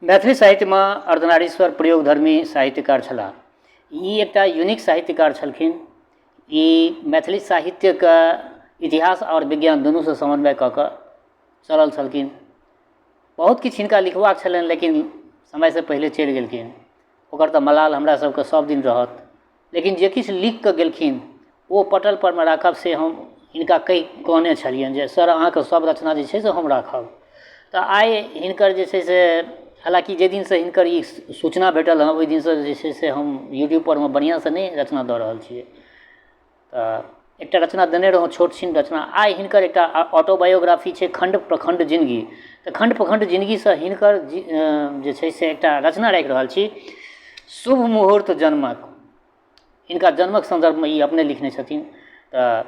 मैथिली साहित्य में अर्धनारीश्वर प्रयोगधर्मी साहित्यकार छलाह। ई एकटा यूनिक साहित्यकार छलखिन। ई मैथिली साहित्य का इतिहास और विज्ञान दुनू से समन्वय कऽ कऽ चलल छलखिन। बहुत किछु हिनका लिखबाक छलनि, लेकिन समय से पहले चलि गेलखिन। ओकर तऽ मलाल हमरा सबके सब दिन रहत, लेकिन जे किछु लिख कऽ गेलखिन ओ पटल पर में राखब से हम हिनका कहि कहने छलियनि जे सर अहाँके सब रचना जे छै से हम राखब। तऽ आइ हिनकर जे छै से, हालांकि जे दिन से हिनकर ई सूचना भेटल हँ ओहि दिन से जे छै से हम यूट्यूब पर में बढ़िया से नहीं रचना दऽ रहल छियै। तऽ एकटा रचना देने रहौं, छोट छीन रचना। आइ हिनकर एकटा ऑटोबायोग्राफी छै खंड प्रखंड जिंदगी। तऽ खंड प्रखंड जिंदगी से हिनकर जे छै से एकटा रचना राखि रहल छी, शुभ मुहूर्त जन्मक। हिनका जन्मक संदर्भ में ई अपने लिखने छथिन। तऽ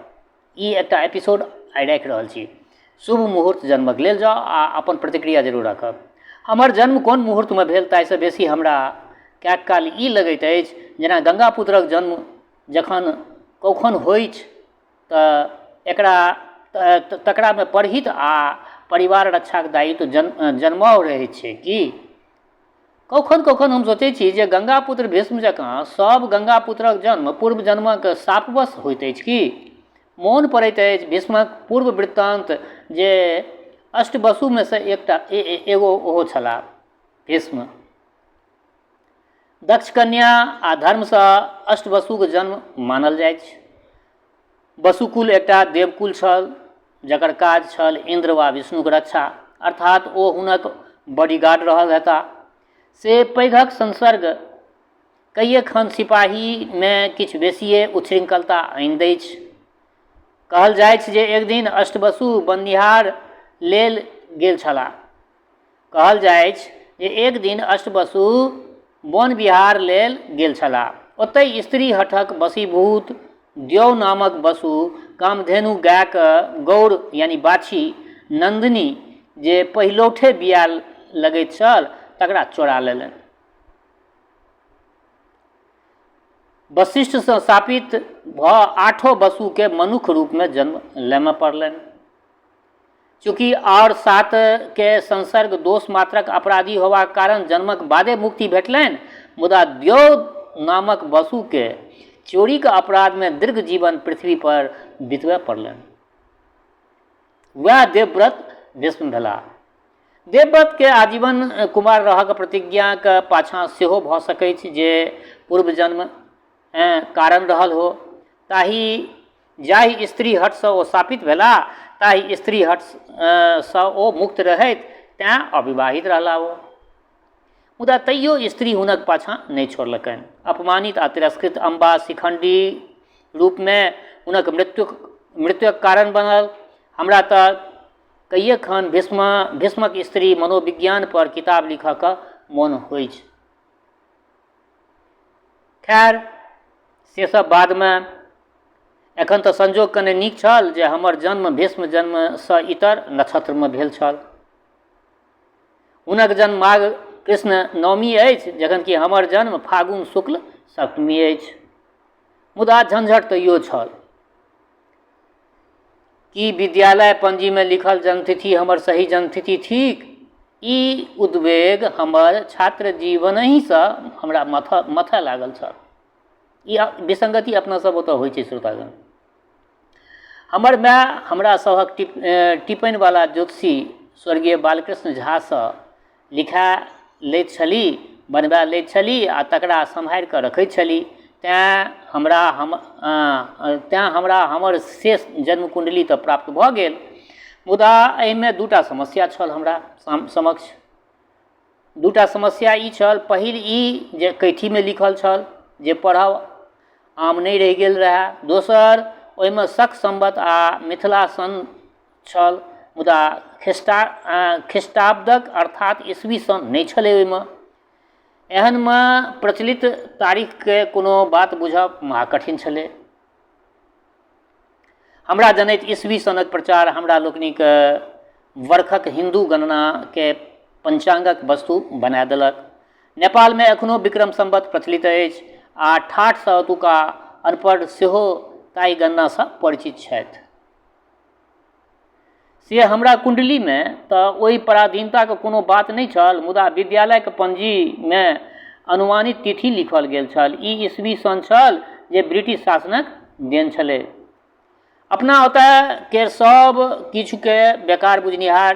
ई एकटा एपिसोड आइ राखि रहल छी, शुभ मुहूर्त जन्मक। लेल जाउ आ अपन प्रतिक्रिया जरूर राखब। हमर जन्म कोन मुहूर्त में भेल ताहिसँ बेसी हमरा कएक काल ई लगैत अछि जेना गंगापुत्रक जन्म जखन कखन होइछ तऽ एकरा तकरा में परहित आ परिवार रक्षाक दायित्व जन्माओ रहै छै कि। कखन कखन हम सोचै छी जे गंगापुत्र भीष्म जकाँ सब गंगापुत्रक जन्म पूर्व जन्मक शापवश होइत अछि कि। मोन पड़ैत अछि भीष्मक पूर्व वृत्तांत जे अष्टवसु में से एकटा एगो ओहो छलाह भीष्म। दक्ष कन्या आ धर्म से अष्टवसुक जन्म मानल जाइत छै। वसुकुल एकटा देवकुल छल जकर काज छल इंद्र वा विष्णुक रक्षा, अर्थात ओ हुनक बॉडीगार्ड रहल हेताह। से पैघक संसर्ग कईएखन सिपाही में किछु बेसिए उच्छृंखलता आनि दैत छै। कहल जाइत जे एक दिन अष्टवसु बनिहार लेल गेल छलाह। कहल जाइत जे एक दिन अष्टवसु वन विहार लेल गेल छलाह। ओतय स्त्री हठक वशीभूत द्यौ नामक वसु कामधेनु गायक गौर यानी बाछी नंदिनी जे पहिलौठे बिया लगैत छल तकरा चोरा लेलनि। वशिष्ठ से शापित भऽ 8 वसु के मनुष्य रूप में जन्म लेमय पड़लनि। चूँकि और 7 के संसर्ग दोष मात्रक अपराधी होबाक कारण जन्मक बादे मुक्ति भेटलनि, मुदा द्यौ नामक वसु के चोरी के अपराध में दीर्घ जीवन पृथ्वी पर बितबय पड़लनि। वह देवव्रत भीष्म भेलाह। देवव्रत के आजीवन कुमार रहक प्रतिज्ञा के पाछाँ सेहो भऽ सकैत छै जे पूर्व जन्म कारण रहल हो। जाहि स्त्री हट से ओ शापित भेलाह ताहि स्त्री हट से ओ मुक्त रहैत तेँ अविवाहित रहलाह ओ। मुदा तैयो स्त्री हुनक पाछाँ नहि छोड़लकनि। अपमानित आ तिरस्कृत अम्बा शिखंडी रूप में हुनक मृत्युक कारण बनल। हमरा तऽ कईएखन भीष्मक स्त्री मनोविज्ञान पर किताब लिखऽ के मोन होइ छै। खैर से सब बाद में। एखन तऽ संजोग कने नीक छल जे हमर जन्म भीष्म जन्म से इतर नक्षत्र में भेल छल। हुनक जन्म माघ कृष्ण नवमी अछि, जखन कि हमर जन्म फागुन शुक्ल सप्तमी अछि। मुदा झंझट तैयो छल। कि विद्यालय पंजी में लिखल जन्मतिथि हमर सही जन्मतिथि थिक? ई उद्वेग हमर छात्र जीवन ही से हमरा मथा लागल छल। ई विसंगति अपना सब ओतऽ होइ छै श्रोतागण। हमर माय हमरा सभक टिप्पणी वाला ज्योतिषी स्वर्गीय बालकृष्ण झा से लिखा लैत छली, बनबा लैत छली आ तकरा सम्हारि कऽ रखैत छली। तेँ हमरा हमर शेष जन्म कुंडली तऽ प्राप्त भऽ गेल। मुदा एहिमे 2टा समस्या छल हमरा समक्ष। 2टा समस्या ई छल। पहिल ई जे कैथी में लिखल छल जे पढ़ब आम नहीं रहि गेल रहै। दोसर ओहिमे शक संवत आ मिथिला सन छल, मुदा ख्रीष्टाब्दक अर्थात ईस्वी सन नहीं छलै ओहिमे। एहन में प्रचलित तारीख के कोनो बात बुझब महाकठिन छलै। हमरा जनैत ईस्वी सनक प्रचार हमरा लोकनिक वर्षक हिंदू गणना के पंचांगक वस्तु बना देलक। नेपाल में एखनो विक्रम संवत प्रचलित अछि आ ठाठ सँ ओतुका अनपढ़ सेहो ताहि गणना सँ परिचित छथि। से हमरा कुंडली में तऽ ओहि पराधीनताके कोनो बात नहीं छल, मुदा विद्यालयके पंजीमे अनुमानित तिथि लिखल गेल छल। ई ईस्वी सन छल जे ब्रिटिश शासनक देन छलै। अपना ओतय के सब किछुके बेकार बुझनिहार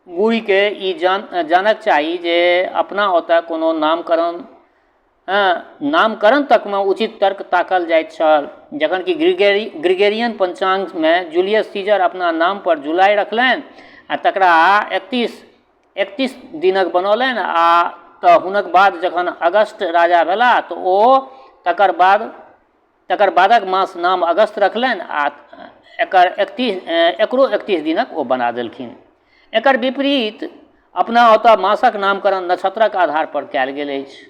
बूढ़ीके ई जानक चाही जे अपना ओतय कोनो नामकरण तक में उचित तर्क ताकल जाइत छल। जखन कि ग्रिगोरियन पंचांग में जूलियस सीजर अपना नाम पर जुलाई रखलनि आ तकरा 31 दिनक बनौलनि, आ तऽ हुनक बाद जखन अगस्त राजा भेला तऽ ओ तकर बादक मास नाम अगस्त रखलनि आ एकरो 31 दिनक ओ बना देलखिन। एकर विपरीत अपना ओतऽ मासक नामकरण नक्षत्रक आधार पर कयल गेल अछि,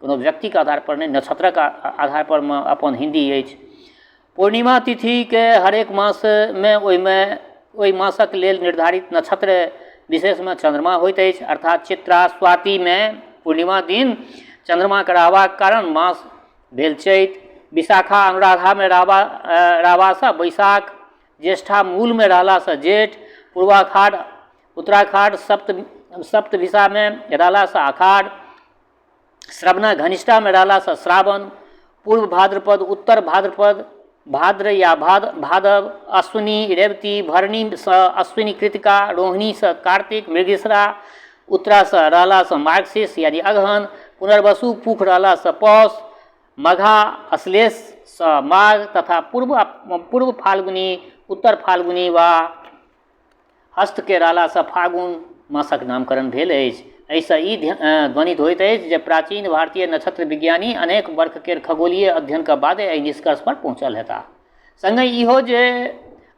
कोनो व्यक्तिक आधार पर नहीं, नक्षत्रक आधार पर में अपन हिंदी अछि। पूर्णिमा तिथि के हरेक मास में ओहि मासक लेल निर्धारित नक्षत्र विशेष में चंद्रमा होइत अछि, अर्थात चित्रा स्वाति में पूर्णिमा दिन चंद्रमा के रहबाक कारण मास भेल चैत, विशाखा अनुराधा में रहबासँ बैसाख, ज्येष्ठा मूल में रहलासँ जेठ, पूर्वाषाढ़ उत्तराषाढ़ सप्तविशा में रहलासँ आषाढ़, श्रवण घनिष्ठा में रहलासँ श्रावण, पूर्व भाद्रपद उत्तर भाद्रपद भाद्र या भादव, अश्विनी रेवती भरणी सँ अश्विनी कृतिका, रोहिणी सँ कार्तिक, मृगशिरा उत्तरासँ रहलासँ मार्गशीर्ष यानी अगहन, पुनर्वसु पुख रहलासँ पौष, मघा अश्लेष सँ माघ तथा पूर्व फाल्गुनी उत्तर फाल्गुनी वा हस्त के रहलासँ फागुन मासक नामकरण भेल अछि। एहिसँ ई ध्वनित होइत अछि जे प्राचीन भारतीय नक्षत्र विज्ञानी अनेक वर्ष के खगोलीय अध्ययन के बादे एहि निष्कर्ष पर पहुँचल हेताह। संगे इहो जे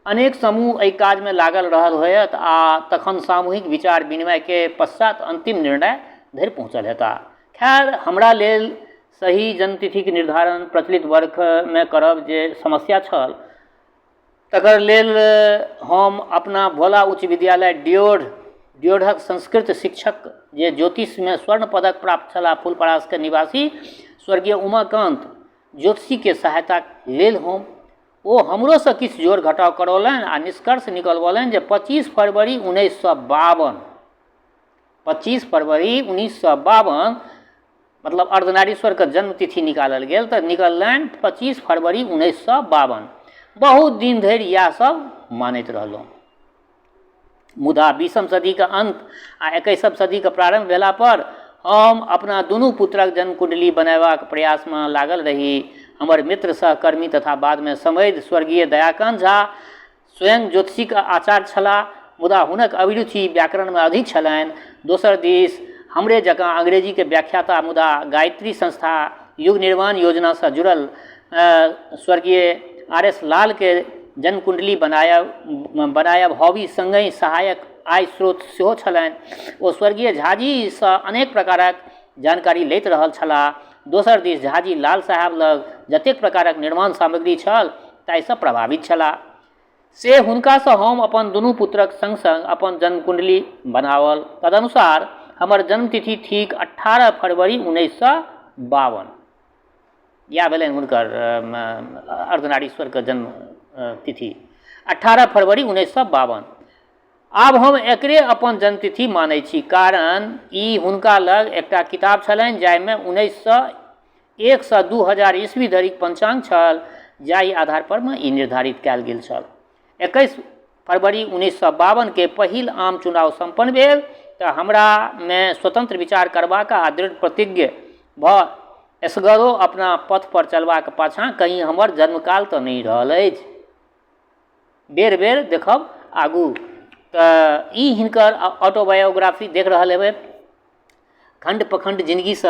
अनेक समूह एहि काज में लागल रहल होयत आ तखन सामूहिक विचार विनिमय के पश्चात अंतिम निर्णय धरि पहुँचल हेताह। खैर, हमरा लेल सही जन्मतिथि के निर्धारण प्रचलित वर्ष में करब जे समस्या छल, तकर लेल हम अपना भोला उच्च विद्यालय डियोढ़क संस्कृत शिक्षक जे ज्योतिष में स्वर्ण पदक प्राप्त छला फूलपरास के निवासी स्वर्गीय उमाकांत ज्योतिषी के सहायता लेल ओ हमरो से किछु जोड़ घटाव करौलनि आ निष्कर्ष निकलवलनि जे 25 फरवरी 1952 मतलब अर्धनारीश्वर के जन्म तिथि निकालल गेल तऽ निकललनि 25 फरवरी 1952। बहुत दिन धरि इएह सब मानैत रहलहुँ, मुदा 20वीं सदी के अंत आ 21वीं सदी के प्रारंभ भेला पर हम अपना दुनू पुत्रक जन्म कुंडली बनयबाक प्रयास में लागल रही। हमर मित्र सहकर्मी तथा बाद में समैध स्वर्गीय दयाकांत झा स्वयं ज्योतिषी के आचार्य छलाह, मुदा हुनक अभिरुचि व्याकरण में अधिक छलनि। दोसर दिस हमरे जकाँ अंग्रेजी के व्याख्याता मुदा गायत्री संस्था युग निर्माण योजना से जुड़ल स्वर्गीय RS लाल के जन्म कुंडली बनायब हॉबी संगहि सहायक आय स्रोत सेहो छलनि। ओ स्वर्गीय झाजी से अनेक प्रकारक जानकारी लैत रहल छलाह। दोसर दिस झाजी लाल साहब लग जतेक प्रकारक निर्माण सामग्री छल ताहिसँ प्रभावित छलाह। से हुनकासँ हम अपन दुनू पुत्रक संग संग अपन जन्म कुंडली बनावल। तदनुसार हमर जन्मतिथि ठीक 18 फरवरी 1952 या भेलनि हुनकर अर्धनारीश्वर के जन्म तिथि 18 फरवरी 1952। आब हम एकरे अपन जन्मतिथि मानै छी, कारण ई हुनका लग एकटा किताब छलनि जाहिमे 1901 सँ 2000 ईस्वी धरिक पंचांग छल, जाहि आधार पर में ई निर्धारित कयल गेल छल। 21 फरवरी 1952 के पहिल आम चुनाव संपन्न भेल तऽ हमरा में स्वतंत्र विचार करबाक आ दृढ़ प्रतिज्ञ भ एसगरो अपना पथ पर चलबाक पाछाँ कहीं हमर जन्मकाल तऽ नहीं रहल अछि। बेर बेर देखब आगू। तऽ ई हिनकर ऑटोबायोग्राफी देख रहल हेबै, खंड प्रखंड जिंदगी से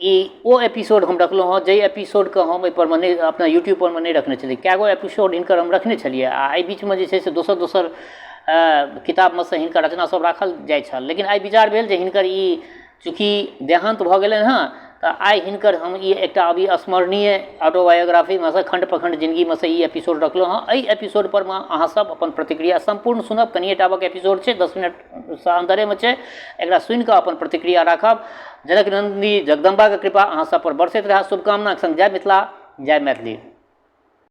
ई ओ एपिसोड हम रखलहुँ हँ जाहि एपिसोड के हम एहिपर नहीं अपना यूट्यूब पर में नहीं रखने छलियै। कएगो एपिसोड हिनकर हम रखने छलियै आ एहि बीच में जे छै से दोसर किताब में से हिनकर रचना सब राखल जाइ छल, लेकिन आइ विचार भेल जे हिनकर ई चूँकि देहांत भऽ गेलनि हँ तऽ आइ हिनकर हम ई एकटा अविस्मरणीय ऑटोबायोग्राफी में से खंड प्रखंड जिंदगी में से ई एपिसोड रखलहुँ हँ। एहि एपिसोड पर में अहाँ सब अपन प्रतिक्रिया संपूर्ण सुनब। कनिए टाबक एपिसोड छै, 10 मिनट से अंदरे में छै, एकरा सुनि कऽ अपन प्रतिक्रिया राखब। जनक नंदिनी जगदम्बा के कृपा अहाँ सब पर बरसैत रहै। शुभकामनाक संग जय मिथिला, जय मैथिली।